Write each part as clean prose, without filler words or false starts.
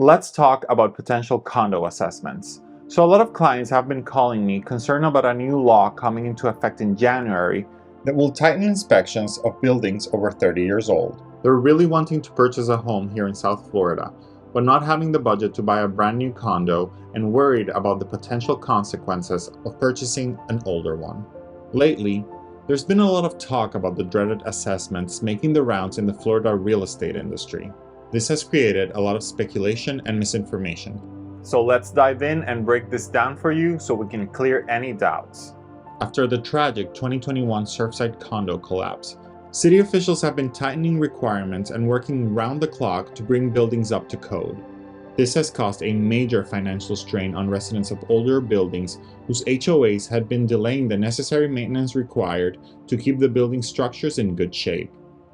Let's talk about potential condo assessments. So a lot of clients have been calling me concerned about a new law coming into effect in January that will tighten inspections of buildings over 30 years old. They're really wanting to purchase a home here in South Florida, but not having the budget to buy a brand new condo and worried about the potential consequences of purchasing an older one. Lately, there's been a lot of talk about the dreaded assessments making the rounds in the Florida real estate industry. This has created a lot of speculation and misinformation. So let's dive in and break this down for you so we can clear any doubts. After the tragic 2021 Surfside condo collapse, city officials have been tightening requirements and working round the clock to bring buildings up to code. This has caused a major financial strain on residents of older buildings whose HOAs had been delaying the necessary maintenance required to keep the building structures in good shape.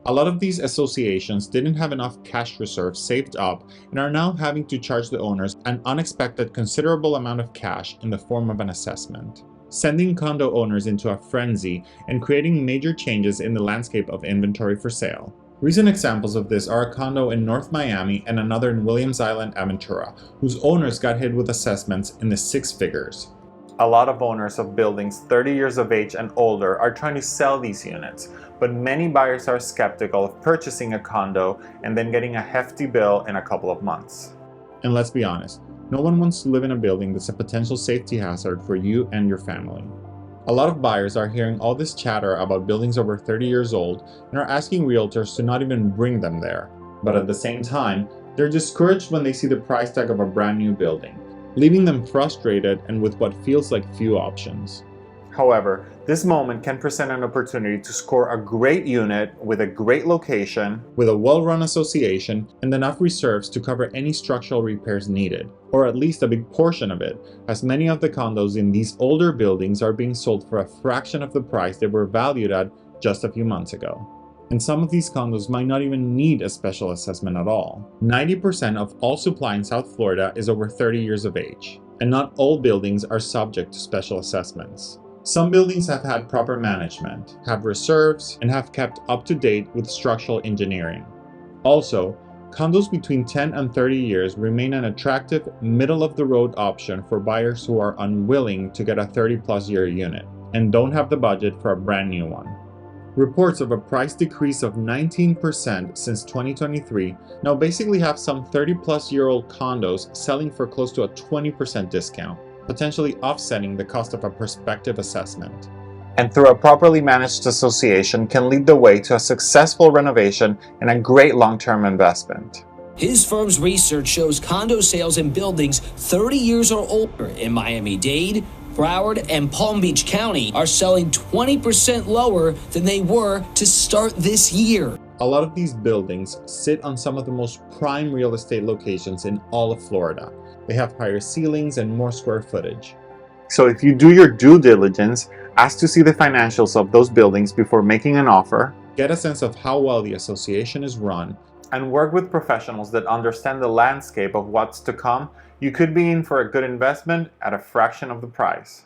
A lot of these associations didn't have enough cash reserves saved up and are now having to charge the owners an unexpected considerable amount of cash in the form of an assessment, sending condo owners into a frenzy and creating major changes in the landscape of inventory for sale. Recent examples of this are a condo in North Miami and another in Williams Island, Aventura, whose owners got hit with assessments in the six figures. A lot of owners of buildings 30 years of age and older are trying to sell these units, but many buyers are skeptical of purchasing a condo and then getting a hefty bill in a couple of months. And let's be honest, no one wants to live in a building that's a potential safety hazard for you and your family. A lot of buyers are hearing all this chatter about buildings over 30 years old and are asking realtors to not even bring them there. But at the same time, they're discouraged when they see the price tag of a brand new building, leaving them frustrated and with what feels like few options. However, this moment can present an opportunity to score a great unit with a great location, with a well-run association, and enough reserves to cover any structural repairs needed, or at least a big portion of it, as many of the condos in these older buildings are being sold for a fraction of the price they were valued at just a few months ago. And some of these condos might not even need a special assessment at all. 90% of all supply in South Florida is over 30 years of age, and not all buildings are subject to special assessments. Some buildings have had proper management, have reserves, and have kept up to date with structural engineering. Also, condos between 10 and 30 years remain an attractive, middle-of-the-road option for buyers who are unwilling to get a 30-plus year unit and don't have the budget for a brand new one. Reports of a price decrease of 19% since 2023 now basically have some 30-plus-year-old condos selling for close to a 20% discount, potentially offsetting the cost of a prospective assessment. And through a properly managed association can lead the way to a successful renovation and a great long-term investment. His firm's research shows condo sales in buildings 30 years or older in Miami-Dade, Broward, and Palm Beach County are selling 20% lower than they were to start this year. A lot of these buildings sit on some of the most prime real estate locations in all of Florida. They have higher ceilings and more square footage. So if you do your due diligence, ask to see the financials of those buildings before making an offer, get a sense of how well the association is run, and work with professionals that understand the landscape of what's to come, you could be in for a good investment at a fraction of the price.